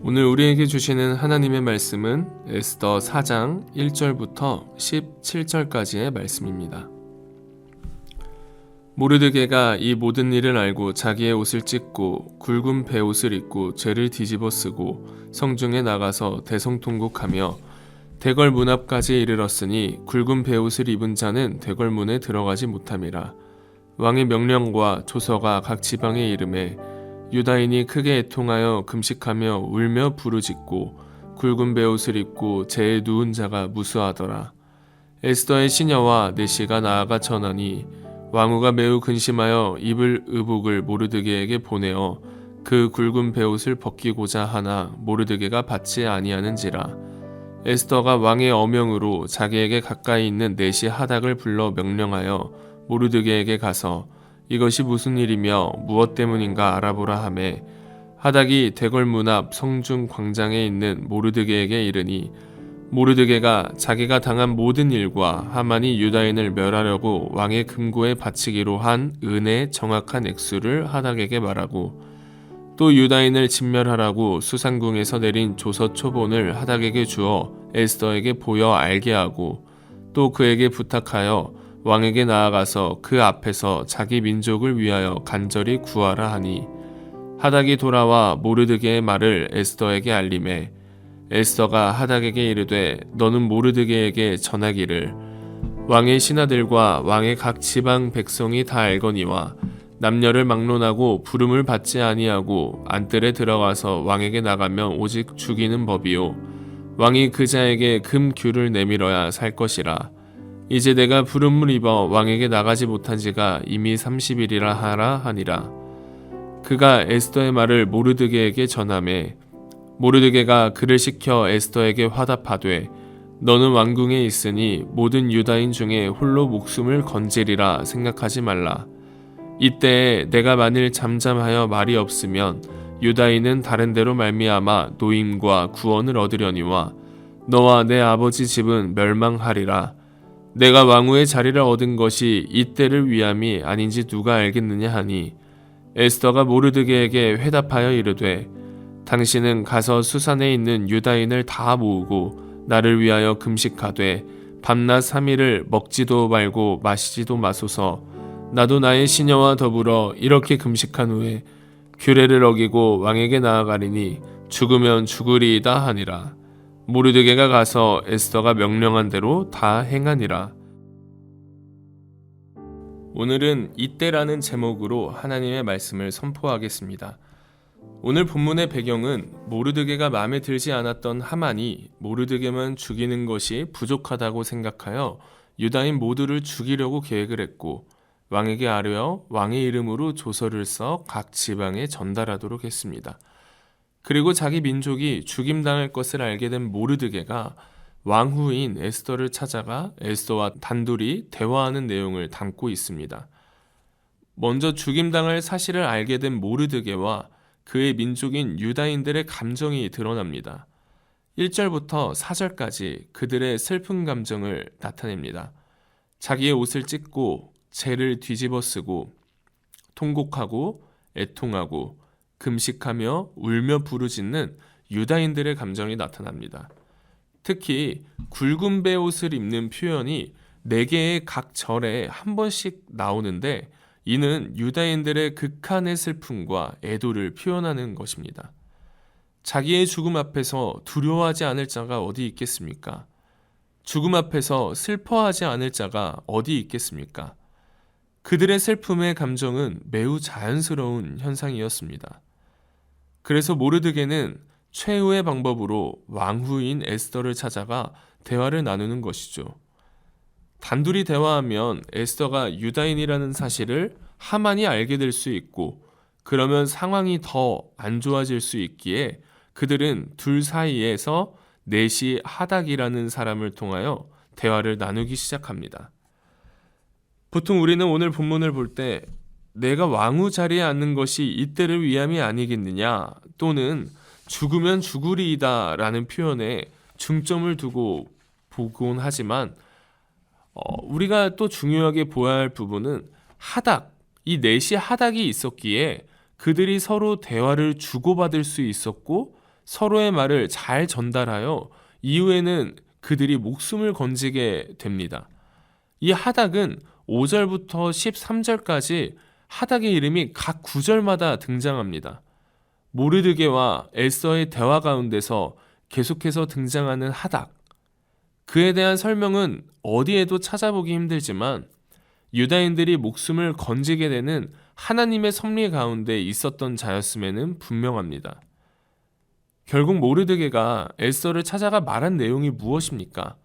오늘 우리에게 주시는 하나님의 말씀은 에스더 4장 1절부터 17절까지의 말씀입니다. 모르드게가 이 모든 일을 알고 자기의 옷을 찢고 굵은 베옷을 입고 죄를 뒤집어 쓰고 성중에 나가서 대성통곡하며 대궐 문 앞까지 이르렀으니 굵은 베옷을 입은 자는 대궐 문에 들어가지 못함이라. 왕의 명령과 조서가 각 지방에 이름에 유다인이 크게 애통하여 금식하며 울며 부르짖고 굵은 베옷을 입고 재에 누운 자가 무수하더라. 에스더의 시녀와 내시가 나아가 전하니 왕후가 매우 근심하여 입을 의복을 모르드게에게 보내어 그 굵은 베옷을 벗기고자 하나 모르드게가 받지 아니하는지라. 에스더가 왕의 어명으로 자기에게 가까이 있는 내시 하닥을 불러 명령하여 모르드게에게 가서 이것이 무슨 일이며 무엇 때문인가 알아보라 하매 하닥이 대궐 문 앞 성중 광장에 있는 모르드게에게 이르니 모르드게가 자기가 당한 모든 일과 하만이 유다인을 멸하려고 왕의 금고에 바치기로 한 은의 정확한 액수를 하닥에게 말하고 또 유다인을 진멸하라고 수상궁에서 내린 조서 초본을 하닥에게 주어 에스더에게 보여 알게 하고 또 그에게 부탁하여 왕에게 나아가서 그 앞에서 자기 민족을 위하여 간절히 구하라 하니 하닥이 돌아와 모르드게의 말을 에스더에게 알림해 에스더가 하닥에게 이르되 너는 모르드게에게 전하기를 왕의 신하들과 왕의 각 지방 백성이 다 알거니와 남녀를 막론하고 부름을 받지 아니하고 안뜰에 들어가서 왕에게 나가면 오직 죽이는 법이요 왕이 그 자에게 금규를 내밀어야 살 것이라. 이제 내가 부름을 입어 왕에게 나가지 못한 지가 이미 30일이라 하라 하니라. 그가 에스더의 말을 모르드게에게 전하매 모르드게가 그를 시켜 에스더에게 화답하되 너는 왕궁에 있으니 모든 유다인 중에 홀로 목숨을 건지리라 생각하지 말라. 이때에 내가 만일 잠잠하여 말이 없으면 유다인은 다른 데로 말미암아 노임과 구원을 얻으려니와 너와 내 아버지 집은 멸망하리라. 내가 왕후의 자리를 얻은 것이 이때를 위함이 아닌지 누가 알겠느냐 하니 에스더가 모르드게에게 회답하여 이르되 당신은 가서 수산에 있는 유다인을 다 모으고 나를 위하여 금식하되 밤낮 3일을 먹지도 말고 마시지도 마소서. 나도 나의 시녀와 더불어 이렇게 금식한 후에 규례를 어기고 왕에게 나아가리니 죽으면 죽으리이다 하니라. 모르드게가 가서 에스더가 명령한 대로 다 행하니라. 오늘은 이때라는 제목으로 하나님의 말씀을 선포하겠습니다. 오늘 본문의 배경은 모르드게가 마음에 들지 않았던 하만이 모르드게만 죽이는 것이 부족하다고 생각하여 유다인 모두를 죽이려고 계획을 했고 왕에게 아뢰어 왕의 이름으로 조서를 써 각 지방에 전달하도록 했습니다. 그리고 자기 민족이 죽임당할 것을 알게 된 모르드게가 왕후인 에스더를 찾아가 에스더와 단둘이 대화하는 내용을 담고 있습니다. 먼저 죽임당할 사실을 알게 된 모르드게와 그의 민족인 유다인들의 감정이 드러납니다. 1절부터 4절까지 그들의 슬픈 감정을 나타냅니다. 자기의 옷을 찢고 재를 뒤집어 쓰고 통곡하고 애통하고 금식하며 울며 부르짖는 유다인들의 감정이 나타납니다. 특히 굵은 베옷을 입는 표현이 4개의 각 절에 한 번씩 나오는데 이는 유다인들의 극한의 슬픔과 애도를 표현하는 것입니다. 자기의 죽음 앞에서 두려워하지 않을 자가 어디 있겠습니까? 죽음 앞에서 슬퍼하지 않을 자가 어디 있겠습니까? 그들의 슬픔의 감정은 매우 자연스러운 현상이었습니다. 그래서 모르드게는 최후의 방법으로 왕후인 에스더를 찾아가 대화를 나누는 것이죠. 단둘이 대화하면 에스더가 유다인이라는 사실을 하만이 알게 될 수 있고 그러면 상황이 더 안 좋아질 수 있기에 그들은 둘 사이에서 내시 하닥이라는 사람을 통하여 대화를 나누기 시작합니다. 보통 우리는 오늘 본문을 볼 때 내가 왕후 자리에 앉는 것이 이때를 위함이 아니겠느냐 또는 죽으면 죽으리이다 라는 표현에 중점을 두고 보곤 하지만 우리가 또 중요하게 보아야 할 부분은 하닥, 이 넷이 하닥이 있었기에 그들이 서로 대화를 주고받을 수 있었고 서로의 말을 잘 전달하여 이후에는 그들이 목숨을 건지게 됩니다. 이 하닥은 5절부터 13절까지 하닥의 이름이 각 구절마다 등장합니다. 모르드게와 에스더의 대화 가운데서 계속해서 등장하는 하닥. 그에 대한 설명은 어디에도 찾아보기 힘들지만 유다인들이 목숨을 건지게 되는 하나님의 섭리 가운데 있었던 자였음에는 분명합니다. 결국 모르드게가 에스더를 찾아가 말한 내용이 무엇입니까?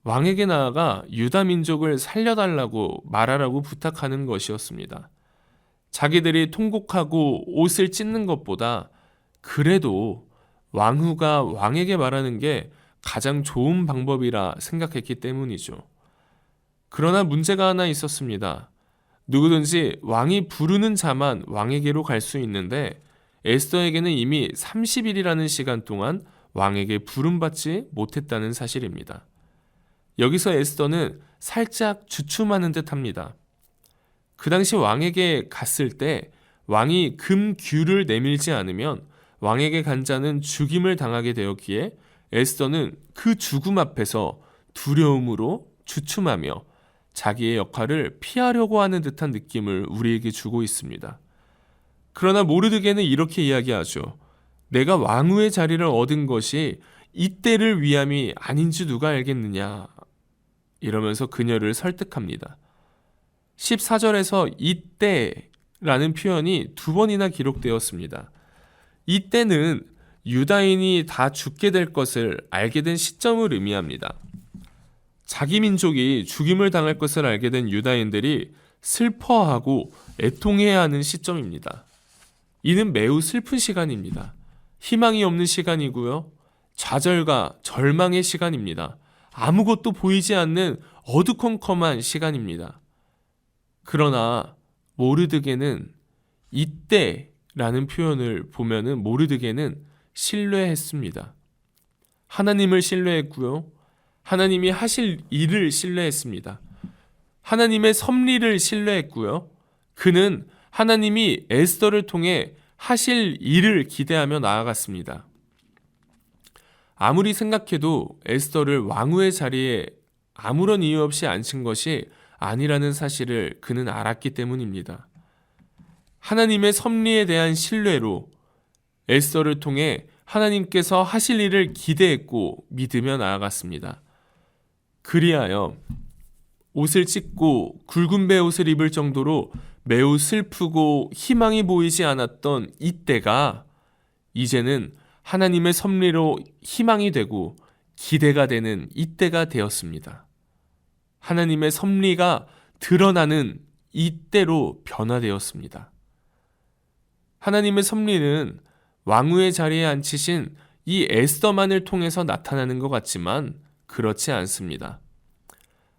왕에게 나아가 유다 민족을 살려달라고 말하라고 부탁하는 것이었습니다. 자기들이 통곡하고 옷을 찢는 것보다 그래도 왕후가 왕에게 말하는 게 가장 좋은 방법이라 생각했기 때문이죠. 그러나 문제가 하나 있었습니다. 누구든지 왕이 부르는 자만 왕에게로 갈 수 있는데 에스더에게는 이미 30일이라는 시간 동안 왕에게 부름받지 못했다는 사실입니다. 여기서 에스더는 살짝 주춤하는 듯합니다. 그 당시 왕에게 갔을 때 왕이 금규를 내밀지 않으면 왕에게 간 자는 죽임을 당하게 되었기에 에스더는 그 죽음 앞에서 두려움으로 주춤하며 자기의 역할을 피하려고 하는 듯한 느낌을 우리에게 주고 있습니다. 그러나 모르드게는 이렇게 이야기하죠. 내가 왕후의 자리를 얻은 것이 이때를 위함이 아닌지 누가 알겠느냐. 이러면서 그녀를 설득합니다. 14절에서 이때라는 표현이 2번이나 기록되었습니다. 이때는 유다인이 다 죽게 될 것을 알게 된 시점을 의미합니다. 자기 민족이 죽임을 당할 것을 알게 된 유다인들이 슬퍼하고 애통해야 하는 시점입니다. 이는 매우 슬픈 시간입니다. 희망이 없는 시간이고요. 좌절과 절망의 시간입니다. 아무것도 보이지 않는 어두컴컴한 시간입니다. 그러나 모르드게는 이때라는 표현을 보면은 모르드게는 신뢰했습니다. 하나님을 신뢰했고요. 하나님이 하실 일을 신뢰했습니다. 하나님의 섭리를 신뢰했고요. 그는 하나님이 에스더를 통해 하실 일을 기대하며 나아갔습니다. 아무리 생각해도 에스더를 왕후의 자리에 아무런 이유 없이 앉힌 것이 아니라는 사실을 그는 알았기 때문입니다. 하나님의 섭리에 대한 신뢰로 에스더를 통해 하나님께서 하실 일을 기대했고 믿으며 나아갔습니다. 그리하여 옷을 찢고 굵은 베옷을 입을 정도로 매우 슬프고 희망이 보이지 않았던 이때가 이제는 하나님의 섭리로 희망이 되고 기대가 되는 이때가 되었습니다. 하나님의 섭리가 드러나는 이때로 변화되었습니다. 하나님의 섭리는 왕후의 자리에 앉히신 이 에스더만을 통해서 나타나는 것 같지만 그렇지 않습니다.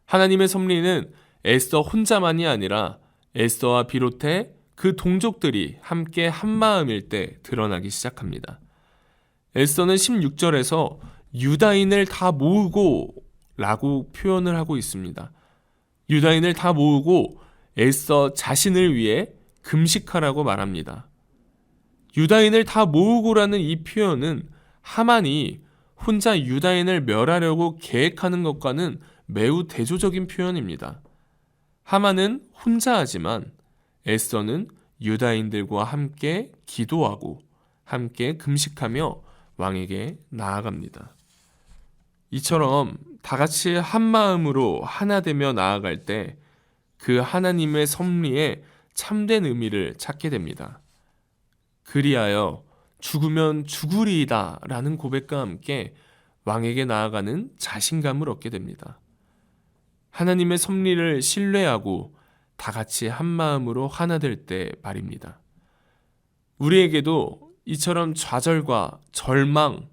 하나님의 섭리는 에스더 혼자만이 아니라 에스더와 비롯해 그 동족들이 함께 한마음일 때 드러나기 시작합니다. 에스더는 16절에서 유다인을 다 모으고 라고 표현을 하고 있습니다. 유다인을 다 모으고 에스더 자신을 위해 금식하라고 말합니다. 유다인을 다 모으고라는 이 표현은 하만이 혼자 유다인을 멸하려고 계획하는 것과는 매우 대조적인 표현입니다. 하만은 혼자 하지만 에스더는 유다인들과 함께 기도하고 함께 금식하며 왕에게 나아갑니다. 이처럼 다 같이 한 마음으로 하나 되며 나아갈 때 그 하나님의 섭리에 참된 의미를 찾게 됩니다. 그리하여 죽으면 죽으리이다 라는 고백과 함께 왕에게 나아가는 자신감을 얻게 됩니다. 하나님의 섭리를 신뢰하고 다 같이 한 마음으로 하나 될 때 말입니다. 우리에게도 이처럼 좌절과 절망,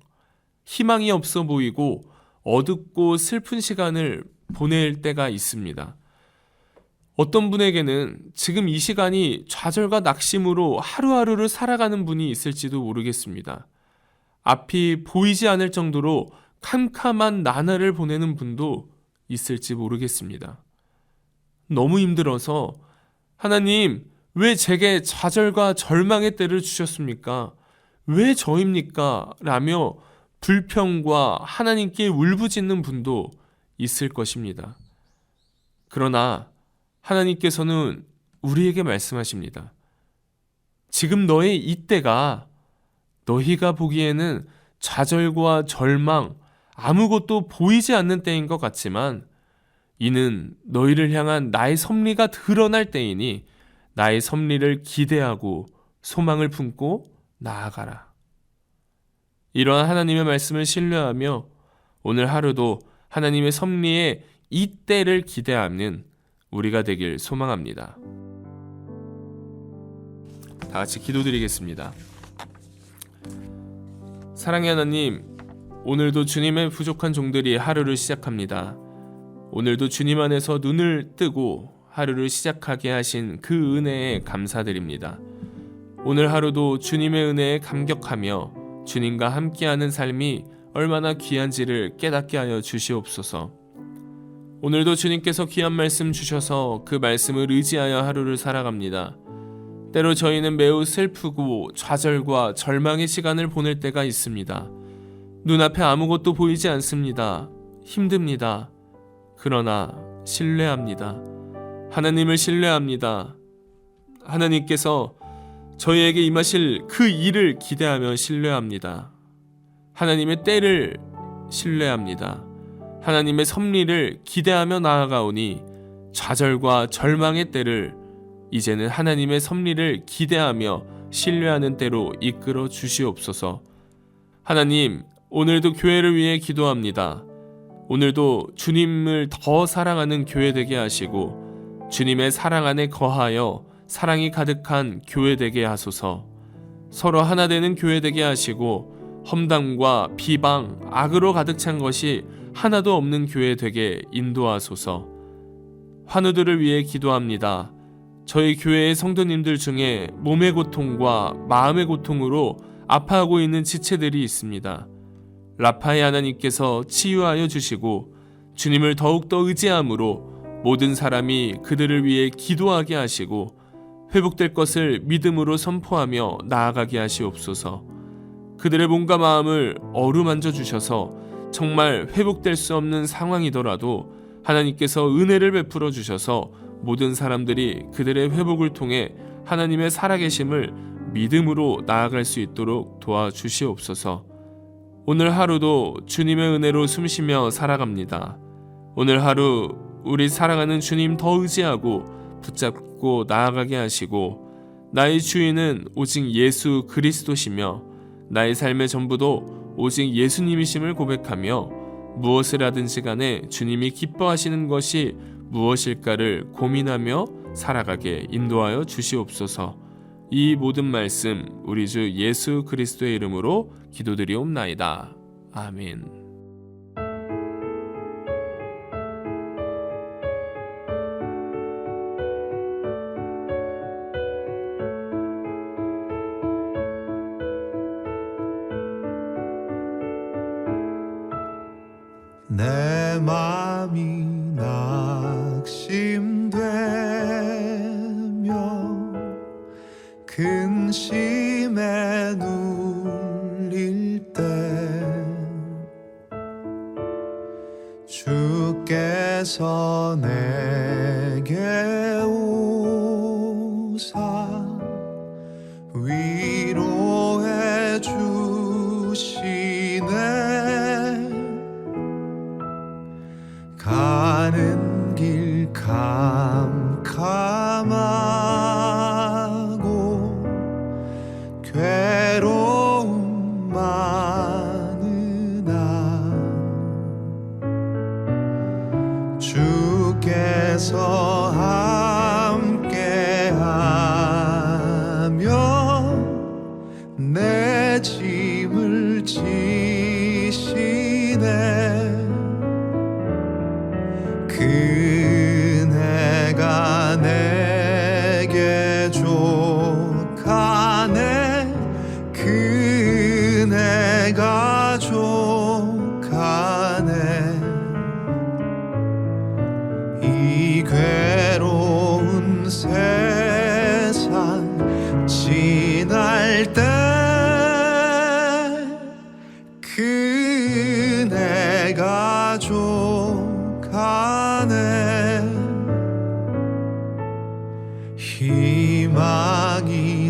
희망이 없어 보이고 어둡고 슬픈 시간을 보낼 때가 있습니다. 어떤 분에게는 지금 이 시간이 좌절과 낙심으로 하루하루를 살아가는 분이 있을지도 모르겠습니다. 앞이 보이지 않을 정도로 캄캄한 나날을 보내는 분도 있을지 모르겠습니다. 너무 힘들어서 하나님, 왜 제게 좌절과 절망의 때를 주셨습니까? 왜 저입니까? 라며 불평과 하나님께 울부짖는 분도 있을 것입니다. 그러나 하나님께서는 우리에게 말씀하십니다. 지금 너의 이때가 너희가 보기에는 좌절과 절망, 아무것도 보이지 않는 때인 것 같지만 이는 너희를 향한 나의 섭리가 드러날 때이니 나의 섭리를 기대하고 소망을 품고 나아가라. 이러한 하나님의 말씀을 신뢰하며 오늘 하루도 하나님의 섭리의 이때를 기대하는 우리가 되길 소망합니다. 다 같이 기도드리겠습니다. 사랑의 하나님, 오늘도 주님의 부족한 종들이 하루를 시작합니다. 오늘도 주님 안에서 눈을 뜨고 하루를 시작하게 하신 그 은혜에 감사드립니다. 오늘 하루도 주님의 은혜에 감격하며 주님과 함께하는 삶이 얼마나 귀한지를 깨닫게 하여 주시옵소서. 오늘도 주님께서 귀한 말씀 주셔서 그 말씀을 의지하여 하루를 살아갑니다. 때로 저희는 매우 슬프고 좌절과 절망의 시간을 보낼 때가 있습니다. 눈앞에 아무것도 보이지 않습니다. 힘듭니다. 그러나 신뢰합니다. 하나님을 신뢰합니다. 하나님께서 저희에게 임하실 그 일을 기대하며 신뢰합니다. 하나님의 때를 신뢰합니다. 하나님의 섭리를 기대하며 나아가오니 좌절과 절망의 때를 이제는 하나님의 섭리를 기대하며 신뢰하는 때로 이끌어 주시옵소서. 하나님, 오늘도 교회를 위해 기도합니다. 오늘도 주님을 더 사랑하는 교회 되게 하시고 주님의 사랑 안에 거하여 사랑이 가득한 교회 되게 하소서. 서로 하나 되는 교회 되게 하시고 험담과 비방, 악으로 가득 찬 것이 하나도 없는 교회 되게 인도하소서. 환우들을 위해 기도합니다. 저희 교회의 성도님들 중에 몸의 고통과 마음의 고통으로 아파하고 있는 지체들이 있습니다. 라파의 하나님께서 치유하여 주시고 주님을 더욱더 의지함으로 모든 사람이 그들을 위해 기도하게 하시고 회복될 것을 믿음으로 선포하며 나아가게 하시옵소서. 그들의 몸과 마음을 어루만져 주셔서 정말 회복될 수 없는 상황이더라도 하나님께서 은혜를 베풀어 주셔서 모든 사람들이 그들의 회복을 통해 하나님의 살아계심을 믿음으로 나아갈 수 있도록 도와주시옵소서. 오늘 하루도 주님의 은혜로 숨쉬며 살아갑니다. 오늘 하루 우리 사랑하는 주님 더 의지하고 붙잡고 나아가게 하시고 나의 주인은 오직 예수 그리스도시며 나의 삶의 전부도 오직 예수님이심을 고백하며 무엇을 하든지 간에 주님이 기뻐하시는 것이 무엇일까를 고민하며 살아가게 인도하여 주시옵소서. 이 모든 말씀 우리 주 예수 그리스도의 이름으로 기도드리옵나이다. 아멘. 내 맘이 낙심되며 근심에 눌릴 때 주께서 내게 오사 위로해 주시네. 가는 길 캄캄하고 괴로움 많으나 주께서 함께하며 내 짐을 지시네. 그네가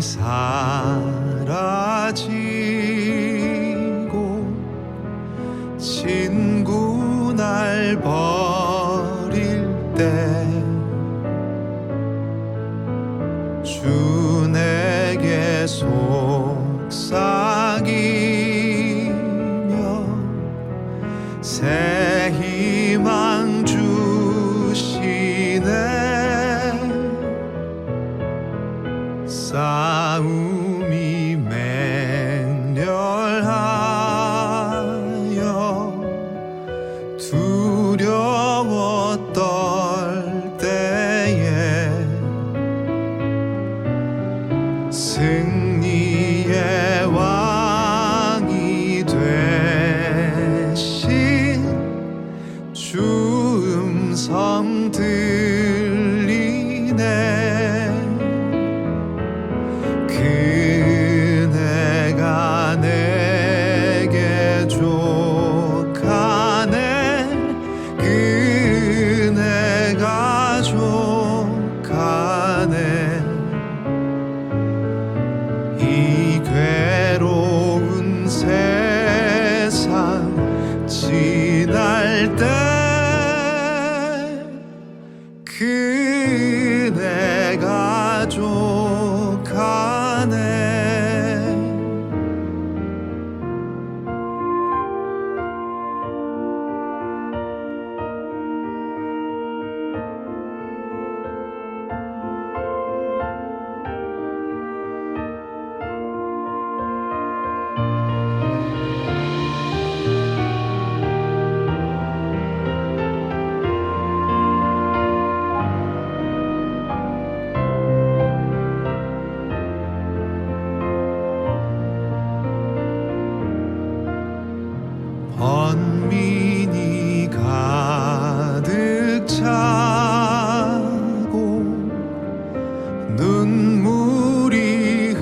사라지고 친구 날 버릴 때 주 내게 속삭이며 새 희망 주시네. 싸움이 맹렬하여 두려워 떨 때에 승리의 왕이 되신 주 음성 들리네. 그네가 내게 족하네. 그네가 족하네. 이 괴로운 세상 지날 때 그네가 족하네. 번민이 가득 차고 눈물이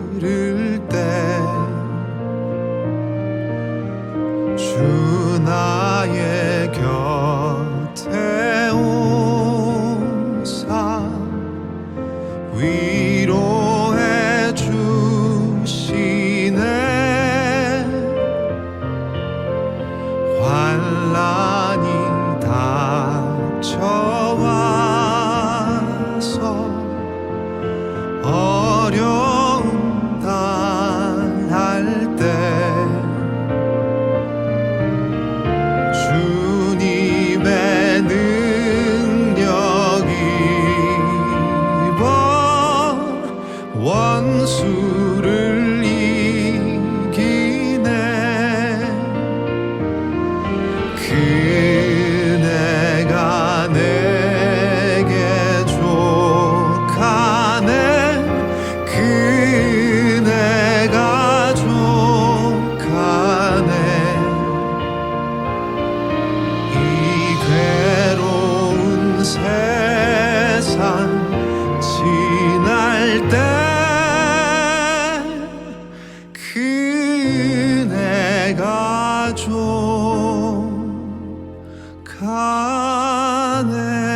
흐를 때 주 나의 곁에 오사 위로해 주시네. 환난이 닥쳐와서 어려움 당할 때 주님의 능력 입어 원수를 이기네. 그네가 내게 족하네. 그네가 족하네. 이 괴로운 세상 지날 때 그네가 족하네.